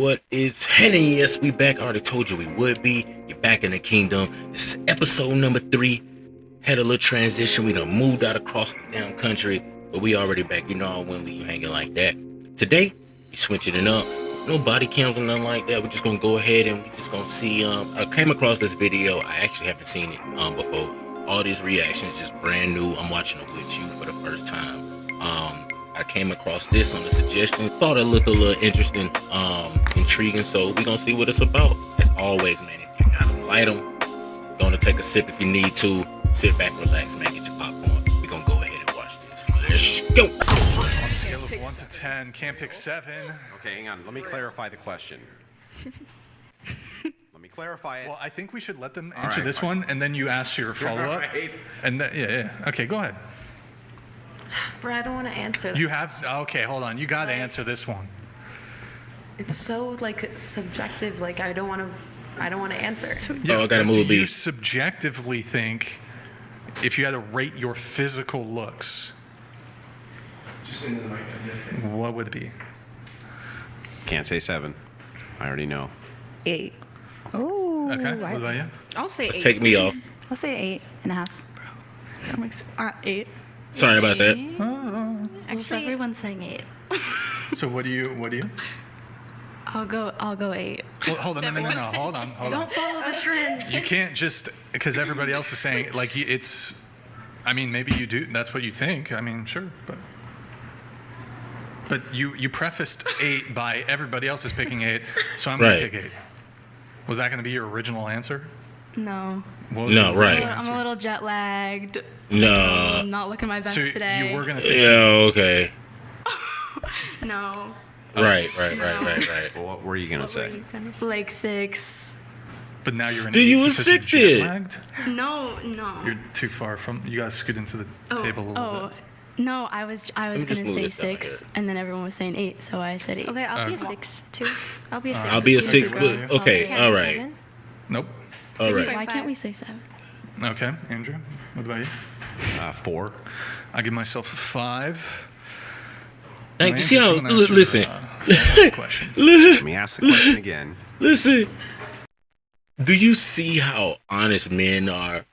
What is happening? Yes, we back. I already told you we would be. You're back in the kingdom. This is episode number 3. Had a little transition. We done moved out across the damn country, but we already back. You know I wouldn't leave you hanging like that. Today, we switching it up. No body cams or nothing like that. We're just gonna go ahead and we just gonna see. I came across this video. I actually haven't seen it before. All these reactions just brand new. I'm watching it with you for the first time. I came across this on a suggestion. Thought it looked a little interesting, intriguing. So we're gonna see what it's about. As always, man, if you got them, light them. Gonna take a sip if you need to. Sit back, relax, man. Get your popcorn. We're gonna go ahead and watch this. Let's go. On a scale of 1 to 10, can't pick 7. Okay, hang on. Let me clarify the question. Let me clarify it. Well, I think we should let them answer right, this fine. one, and then you ask your follow-up. Right. And yeah. Okay, go ahead. Bro, I don't want to answer that. You have. Okay, hold on. You got to answer this one. It's so subjective. I don't want to answer. I gotta move a Do you beat. subjectively think, if you had to rate your physical looks, what would it be? Can't say 7. I already know. 8. Oh. Okay. What about you? I'll say Let's 8. take me off. I'll say 8.5. That makes 8. Sorry about that. Actually, everyone's saying 8. So what do you? I'll go 8. Well, hold on. No. Hold on. Don't follow the trend. You can't just because everybody else is saying it's. I mean, maybe you do. That's what you think. I mean, sure, but you prefaced 8 by everybody else is picking 8, so I'm gonna Right. pick 8. Was that gonna be your original answer? No. What was No, your right. original I'm answer? a little jet lagged. No. I'm not looking my best So today. you were gonna say Yeah. Okay. No. Right. Well, what were you going to say? Like 6. but now you're in. Do 8 you a because you're 6 then? jet-lagged? No. You're too far from. You gotta scoot into the table a little bit. No, I was me gonna just move say this down 6, here. and then everyone was saying 8, so I said 8. Okay, I'll be a Okay. 6 too. I'll be a 6. I'll be a with 6. you. But, okay. Can't All be right. 7. Nope. All right. Why can't we say 7? Okay, Andrew. What about you? 4. I give myself a 5. Thank you. See how? Andrew's gonna answer, Listen. the question. Let me ask the question again. Listen. Do you see how honest men are?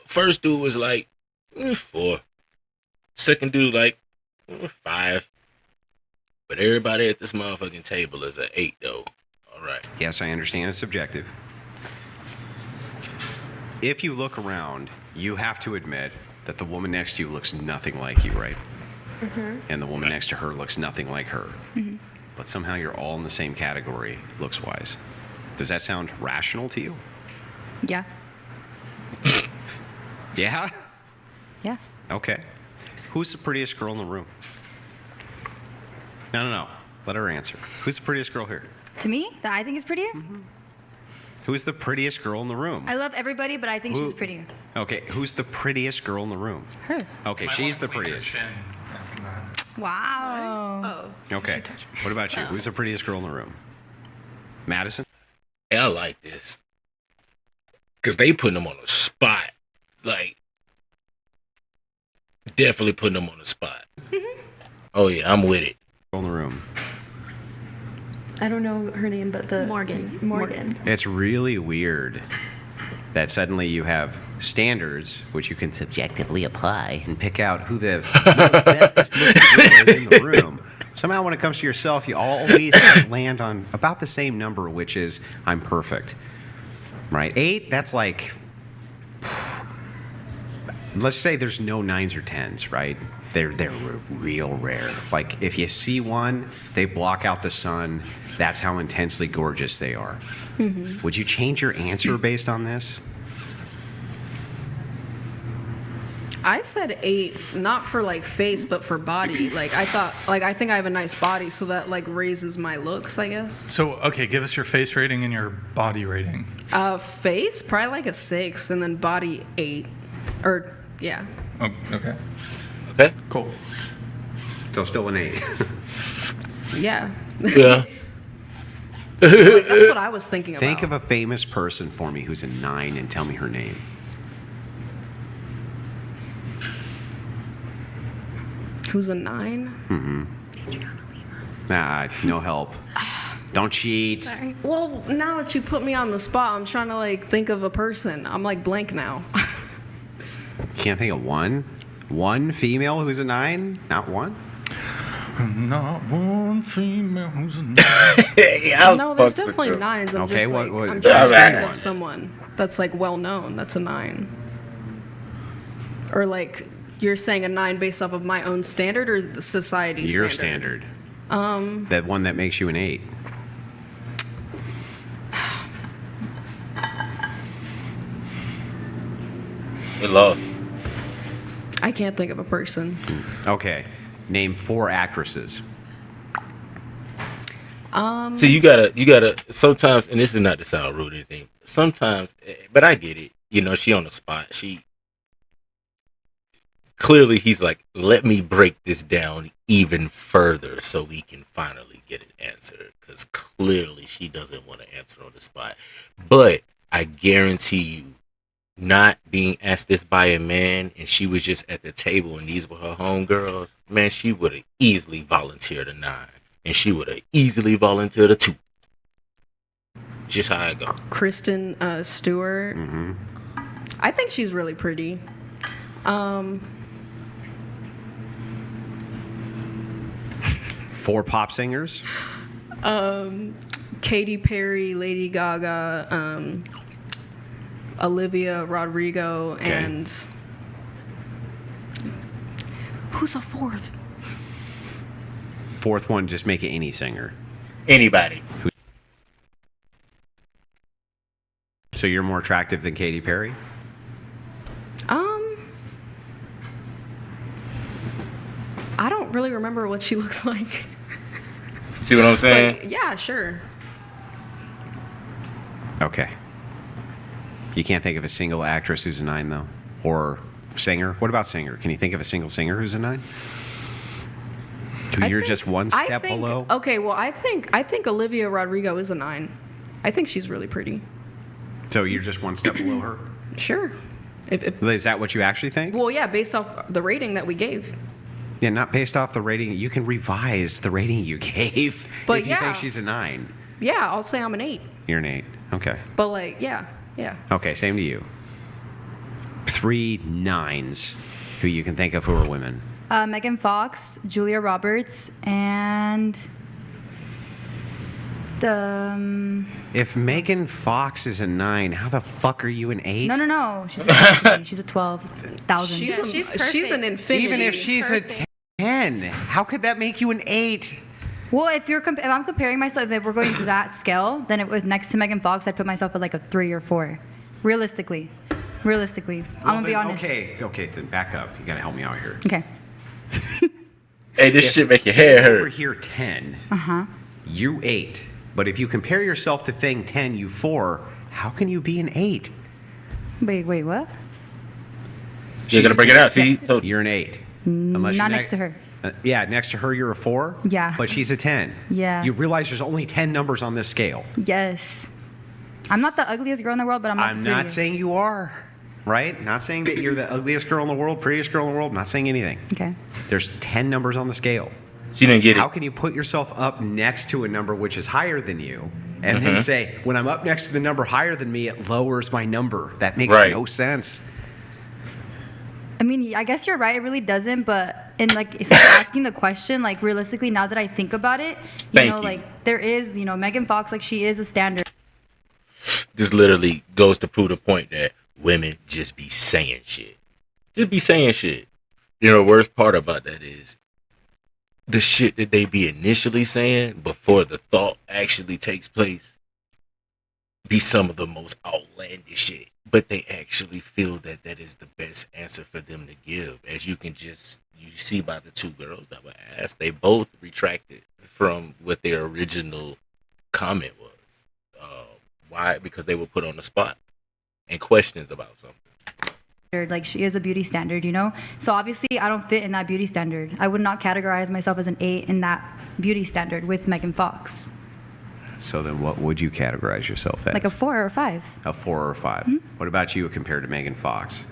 First dude was like 4. Second dude like 5. But everybody at this motherfucking table is an 8 though. All right. Yes, I understand it's subjective. If you look around, you have to admit that the woman next to you looks nothing like you, right? Mm-hmm. And the woman next to her looks nothing like her. Mm-hmm. But somehow you're all in the same category, looks-wise. Does that sound rational to you? Yeah. Yeah? Yeah. Okay. Who's the prettiest girl in the room? No. Let her answer. Who's the prettiest girl here? To me, that I think is prettier. Who's the prettiest girl in the room? I love everybody, but I think she's prettier. Okay, who's the prettiest girl in the room? Her. Okay, Might she's wanna the clean her prettiest. chin after that. Wow. Oh. Okay, what about you? Who's the prettiest girl in the room? Madison? Hey, I like this. Cause they putting them on the spot. Like definitely putting them on the spot. Oh yeah, I'm with it. Girl in the room. I don't know her name, but the Morgan. It's really weird that suddenly you have standards which you can subjectively apply and pick out who the bestest looking girl is in the room. Somehow when it comes to yourself, you always land on about the same number, which is I'm perfect. Right? 8, that's like, let's say there's no 9s or 10s, right? They're real rare. Like if you see one, they block out the sun. That's how intensely gorgeous they are. Mm-hmm. Would you change your answer based on this? I said 8, not for face, but for body. I think I have a nice body, so that raises my looks, I guess. So, okay, give us your face rating and your body rating. Face, probably a 6, and then body 8. Or, yeah. Oh, okay. Okay. Cool. So still an 8. Yeah. Yeah. That's what I was thinking about. Think of a famous person for me who's a 9 and tell me her name. Who's a 9? Mm-hmm. Nah, no help. Don't cheat. Sorry. Well, now that you put me on the spot, I'm trying to like think of a person. I'm like blank now. Can't think of one? One female who's a 9? Not one? Not one female who's a No, there's definitely 9s. I'm Okay, just like, what- I'm what- trying to Alright. think of someone that's like well known. That's a 9. Or like you're saying a 9 based off of my own standard or the society Your standard? standard. That one that makes you an 8. It lost. I can't think of a person. Okay. Name 4 actresses. See, you gotta sometimes, and this is not to sound rude or anything. Sometimes, but I get it. You know, she on the spot. She clearly he's like, let me break this down even further so we can finally get an answer. Because clearly she doesn't want to answer on the spot. But I guarantee you, not being asked this by a man, and she was just at the table and these were her homegirls, man, she would have easily volunteered a 9. And she would have easily volunteered a 2. Just how I go. Kristen Stewart. Mm-hmm. I think she's really pretty. 4 pop singers. Katy Perry, Lady Gaga, Olivia Rodrigo, Okay. and who's a 4th? 4th one, just make it any singer. Anybody. So you're more attractive than Katy Perry? I don't really remember what she looks like. See what I'm saying? Like, yeah, sure. Okay. You can't think of a single actress who's a 9, though? Or singer? What about singer? Can you think of a single singer who's a 9? Who I you're think- just one I step think- below? Okay, well, I think Olivia Rodrigo is a 9. I think she's really pretty. So you're just one step below her? Sure. If Is that what you actually think? well, yeah, based off the rating that we gave. Yeah, not based off the rating. You can revise the rating you gave But if you yeah. think she's a 9. Yeah, I'll say I'm an 8. You're an 8. Okay. But like, yeah. Okay, same to you. 3 9s who you can think of who are women. Megan Fox, Julia Roberts, and the If Megan Fox is a 9, how the fuck are you an 8? no, she's a she's a 12,000. She's she's she's an infinity. Even if she's Perfect. a 10, how could that make you an 8? Well, if I'm comparing myself, if we're going to that scale, then it was next to Megan Fox, I'd put myself at like a 3 or 4. Realistically, I'm gonna be honest. Okay, then back up. You gotta help me out here. Okay. Hey, this shit make your hair Over hurt. here 10. You 8. But if you compare yourself to thing 10, you 4, how can you be an 8? Wait, what? You're gonna break it out. See, so You're an 8. Unless Not you're next to her. Yeah, next to her you're a 4. Yeah. But she's a 10. Yeah. You realize there's only 10 numbers on this scale. Yes. I'm not the ugliest girl in the world, but I'm not I'm the not prettiest. saying you are, right? Not saying that you're the ugliest girl in the world, prettiest girl in the world. Not saying anything. Okay. There's 10 numbers on the scale. she didn't get How it. can you put yourself up next to a number which is higher than you and then say, when I'm up next to the number higher than me, it lowers my number? That makes Right. no sense. I mean, I guess you're right. It really doesn't. But in like it's like asking the question, like realistically, now that I think about it, Thank you. like there is, Megan Fox, like she is a standard. This literally goes to prove the point that women just be saying shit. Just be saying shit. You know, the worst part about that is the shit that they be initially saying before the thought actually takes place be some of the most outlandish shit. But they actually feel that that is the best answer for them to give. As you see by the 2 girls that were asked, they both retracted from what their original comment was. Why? Because they were put on the spot and questions about something. Like she is a beauty standard, So obviously, I don't fit in that beauty standard. I would not categorize myself as an 8 in that beauty standard with Megan Fox. So then what would you categorize yourself as? Like a 4 or a 5. A 4 or a 5. What about you compared to Megan Fox?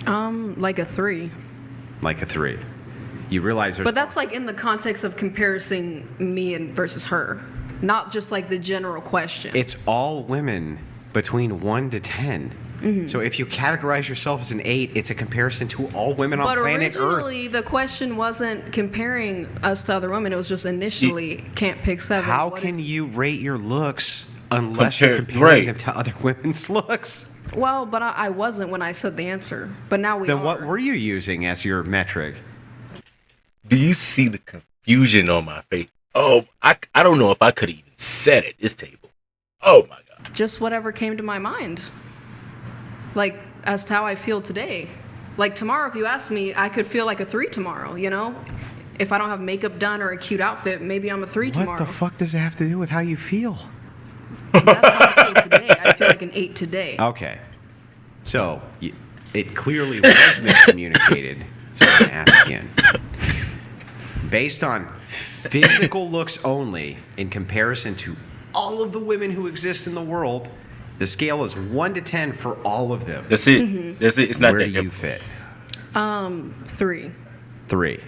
Like a 3. Like a 3. you realize there's. But that's like in the context of comparing me and versus her, not just like the general question. It's all women between 1 to 10. So if you categorize yourself as an 8, it's a comparison to all women on But planet Earth. originally, the question wasn't comparing us to other women. It was just initially can't pick 7. How What can is- you rate your looks unless you're comparing right. them to other women's looks? Well, but I wasn't when I said the answer. But now we Then are. what were you using as your metric? Do you see the confusion on my face? Oh, I don't know if I could have even sat at this table. Oh my God. Just whatever came to my mind. Like, as to how I feel today. Like, tomorrow, if you ask me, I could feel like a 3 tomorrow, you know? If I don't have makeup done or a cute outfit, maybe I'm a 3 tomorrow. What the fuck does it have to do with how you feel? That's how I feel today. I feel like an 8 today. Okay. So, it clearly was miscommunicated. So I'm going to ask again. Based on physical looks only, in comparison to all of the women who exist in the world, the scale is 1 to 10 for all of them. That's it. That's it. It's not Where that do you difficult. fit? 3. 3.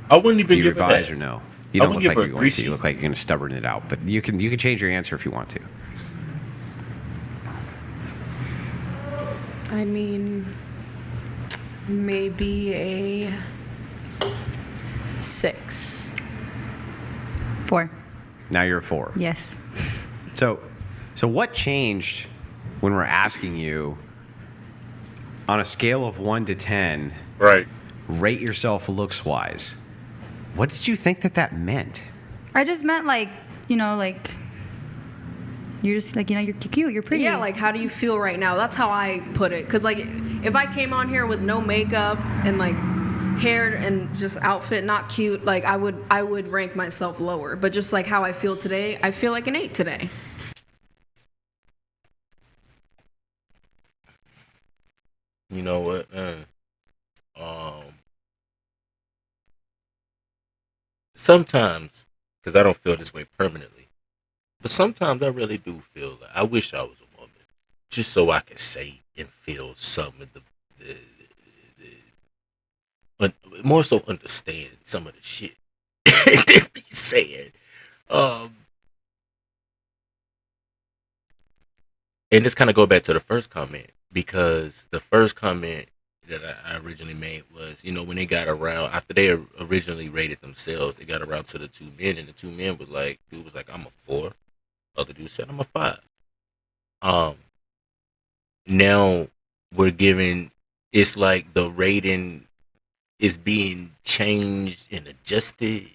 I wouldn't even Do you give it revise that. or no? You I don't would look give like her you're a going to. Greasy. You look like you're going to stubborn it out. But you can change your answer if you want to. I mean, maybe a 6. 4. Now you're a 4. Yes. So what changed when we're asking you on a scale of 1 to 10, Right. rate yourself looks wise? What did you think that meant? I just meant like, like you're just like, you're cute, you're pretty. Yeah, like, how do you feel right now? That's how I put it. Because, like, if I came on here with no makeup and, like, hair and just outfit not cute, like, I would rank myself lower. But just, like, how I feel today, I feel like an 8 today. You know what? Sometimes, because I don't feel this way permanently, but sometimes I really do feel like I wish I was a woman, just so I can say and feel some of but more so understand some of the shit they be saying. And this kind of go back to the first comment, because the first comment that I originally made was, when they got around, after they originally rated themselves, they got around to the 2 men, and the 2 men was like, dude was like, I'm a 4. Other dude said, I'm a 5. Now we're giving, it's like the rating is being changed and adjusted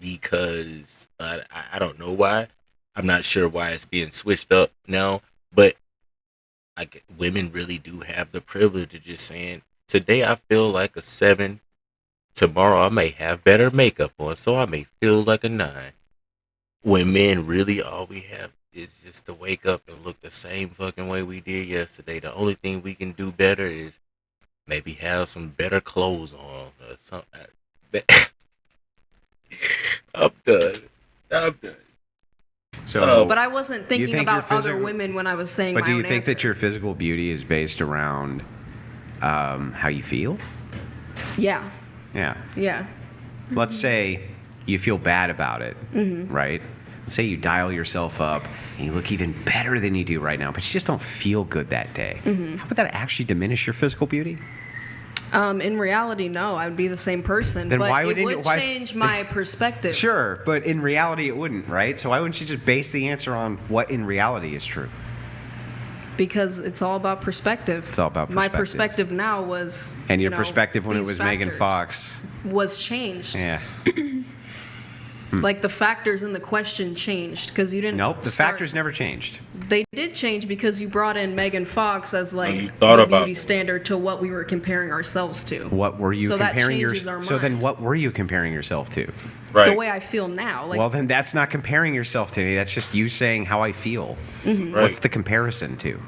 because I don't know why. I'm not sure why it's being switched up now, but women really do have the privilege of just saying, today I feel like a 7. Tomorrow I may have better makeup on, so I may feel like a 9. When men really all we have is just to wake up and look the same fucking way we did yesterday. The only thing we can do better is maybe have some better clothes on or something. I'm done. So, But I wasn't thinking think about your other physical- women when I was saying but my do you own think answer. that your physical beauty is based around how you feel? Yeah. Yeah. Yeah. Let's say you feel bad about it, right? Let's say you dial yourself up and you look even better than you do right now, but you just don't feel good that day. How would that actually diminish your physical beauty? In reality, no, I would be the same person. Then but why it wouldn't you- would why- change my perspective. Sure, but in reality it wouldn't, right? So why wouldn't you just base the answer on what in reality is true? Because it's all about perspective. It's all about My perspective. perspective now was. And your perspective when it these was Megan factors Fox. was changed. Yeah. Like the factors in the question changed because you didn't. Nope, the start- factors never changed. They did change because you brought in Megan Fox as like you thought the about beauty standard to what we were comparing ourselves to. What were you So that comparing changes our So then mind. what were you comparing yourself to? Right. The way I feel now, like Well, then that's not comparing yourself to me. That's just you saying how I feel. Right. What's the comparison to?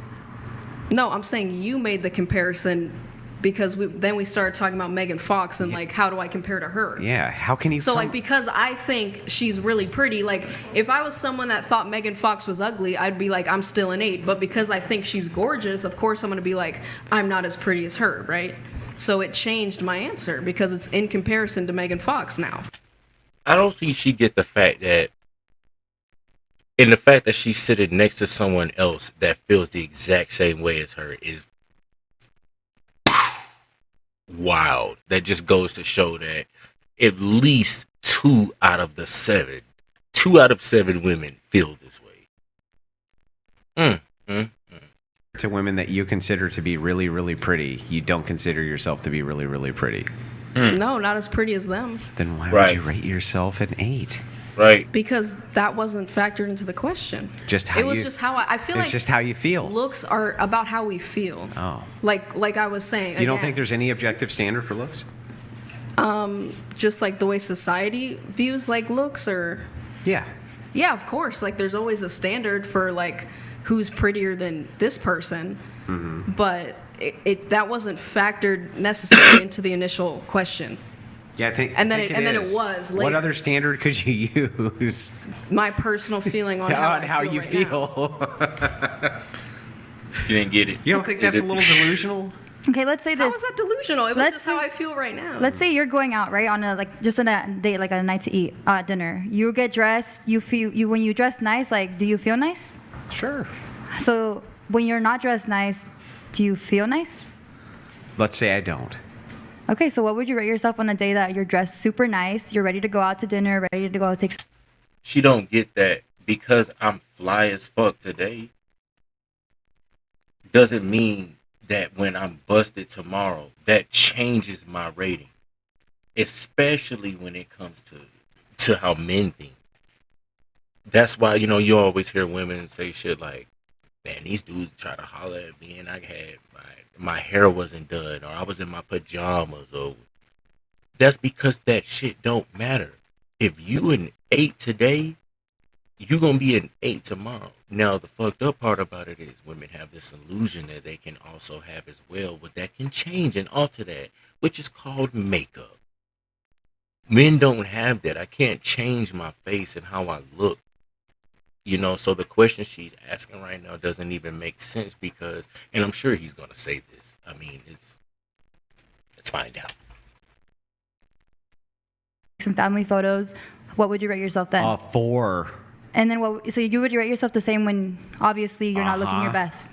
no, I'm saying you made the comparison because then we started talking about Megan Fox and like how do I compare to her? Yeah, how can you So come- like because I think she's really pretty, like if I was someone that thought Megan Fox was ugly, I'd be like I'm still an 8. But because I think she's gorgeous, of course I'm gonna be like I'm not as pretty as her, right? So it changed my answer because it's in comparison to Megan Fox now. I don't think she get the fact that, and the fact that she's sitting next to someone else that feels the exact same way as her is wild. That just goes to show that at least 2 out of 7 women feel this way. To women that you consider to be really, really pretty, you don't consider yourself to be really, really pretty. No, not as pretty as them. Then why Right. would you rate yourself an 8? Right. Because that wasn't factored into the question. Just how It was you- just how I feel It's like just how you feel. looks are about how we feel. Oh. Like I was saying. You don't again, think there's any objective standard for looks? just like the way society views like looks or Yeah. yeah, of course. Like there's always a standard for like who's prettier than this person. Mm-hmm. But that wasn't factored necessarily into the initial question. Yeah, I think. And then I think it- and then it is. was What later. other standard could you use My personal feeling on on how how you right now. feel? You didn't get it. You don't think that's a little delusional? Okay, let's say How this. is that delusional? It was Let's just how say- I feel right now. Let's say you're going out, right, on a just on a date, like a night to eat, dinner. You get dressed. When you dress nice, like, do you feel nice? Sure. So when you're not dressed nice, do you feel nice? Let's say I don't. Okay, so what would you rate yourself on a day that you're dressed super nice, you're ready to go out to dinner, ready to go take? She don't get that because I'm fly as fuck today doesn't mean that when I'm busted tomorrow, that changes my rating. Especially when it comes to how men think. That's why, you always hear women say shit like, man, these dudes try to holler at me and I had my hair wasn't done or I was in my pajamas or that's because that shit don't matter. If you an 8 today, you gonna be an 8 tomorrow. Now the fucked up part about it is women have this illusion that they can also have as well, but that can change and alter that, which is called makeup. Men don't have that. I can't change my face and how I look. So the question she's asking right now doesn't even make sense because, and I'm sure he's gonna say this. I mean, let's find out. some family photos, what would you rate yourself then? 4. And then so you would rate yourself the same when obviously you're not looking your best.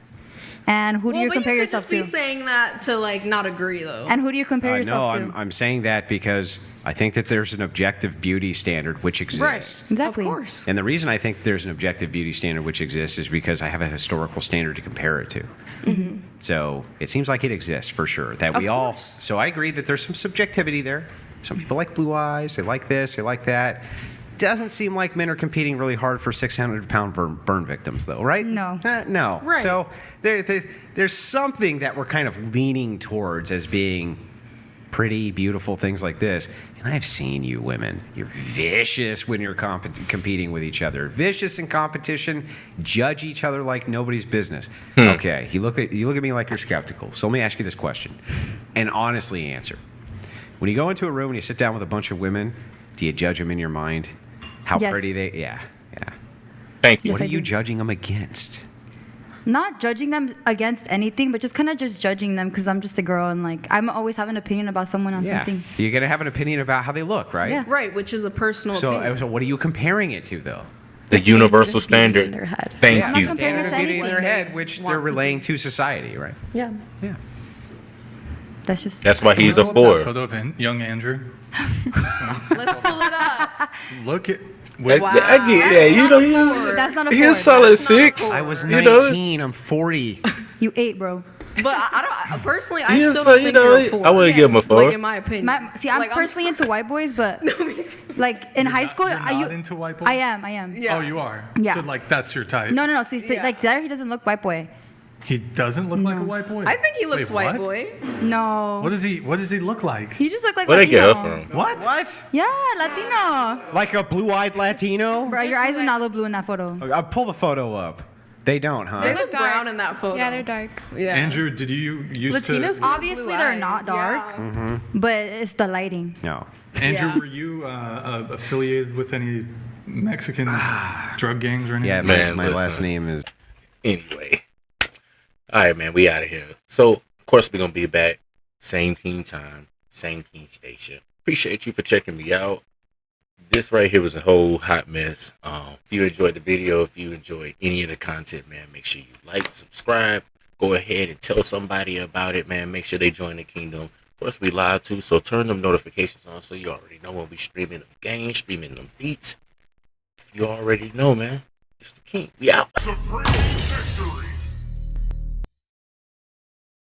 And who do you but compare you could yourself just be to? saying that to like not agree though. And who do you compare No, yourself to? I'm saying that because I think that there's an objective beauty standard which exists. Right. Exactly. Of course. And the reason I think there's an objective beauty standard which exists is because I have a historical standard to compare it to. Mm-hmm. So it seems like it exists for sure. That we Of all. course. So I agree that there's some subjectivity there. Some people like blue eyes. They like this. They like that. Doesn't seem like men are competing really hard for 600-pound burn victims, though, right? No. No. Right. So there's something that we're kind of leaning towards as being pretty, beautiful, things like this. And I've seen you women. You're vicious when you're competing with each other. Vicious in competition. Judge each other like nobody's business. Okay, you look at me like you're skeptical. So let me ask you this question, and honestly answer. When you go into a room and you sit down with a bunch of women, do you judge them in your mind? How Yes. pretty they? Yeah. Thank you. Yes, What I are you do. judging them against? Not judging them against anything, but just kind of just judging them because I'm just a girl and like I'm always have an opinion about someone on something. You're gonna have an opinion about how they look, right? Yeah. Right, which is a personal opinion. So what are you comparing it to, though? The universal standard. in their head. Thank Yeah, you. the standard of Comparing it to beauty in their anything. head, which Want they're to relaying to society, right? Yeah. Yeah. That's just That's why he's Can a we pull up 4. that photo of young Andrew. Let's pull it up. Look at. I get, that's not a he's four. a solid That's not a 6. four. I was You know? 19. I'm 40. You 8, bro. But I don't personally. I Yeah, still so, don't you think know, you're a 4. I wouldn't give him a 4. Like in my opinion. I'm Like, personally into white boys, but Me too. like in high school, You're are not you into white boys? I am. Yeah. Oh, you are. Yeah. So like that's your type. No. So Yeah. like there, he doesn't look white boy. He doesn't look like a white boy. I think he looks Wait, white what? boy. No. What does he look like? He just look like Where'd they get her Latino. from? What? What? Yeah, Latino. Like a blue-eyed Latino? Bro, your eyes are not a little blue in that photo. I'll pull the photo up. They don't, huh? They look dark. brown in that photo. Yeah, they're dark. Yeah. Andrew, did you used Latinos to? got Obviously, blue they're eyes. not dark. Yeah. But it's the lighting. No. Andrew, Yeah. were you affiliated with any Mexican drug gangs or anything? Yeah, Man, my last listen. name is. Anyway. All right, man, we out of here. So, of course, we're going to be back. same King time, same King station. Appreciate you for checking me out. This right here was a whole hot mess. If you enjoyed the video, if you enjoyed any of the content, man, make sure you like, subscribe. Go ahead and tell somebody about it, man. Make sure they join the kingdom. Of course, we live too, so turn them notifications on so you already know when we streaming them games, streaming them beats. You already know, man. It's the king. We out.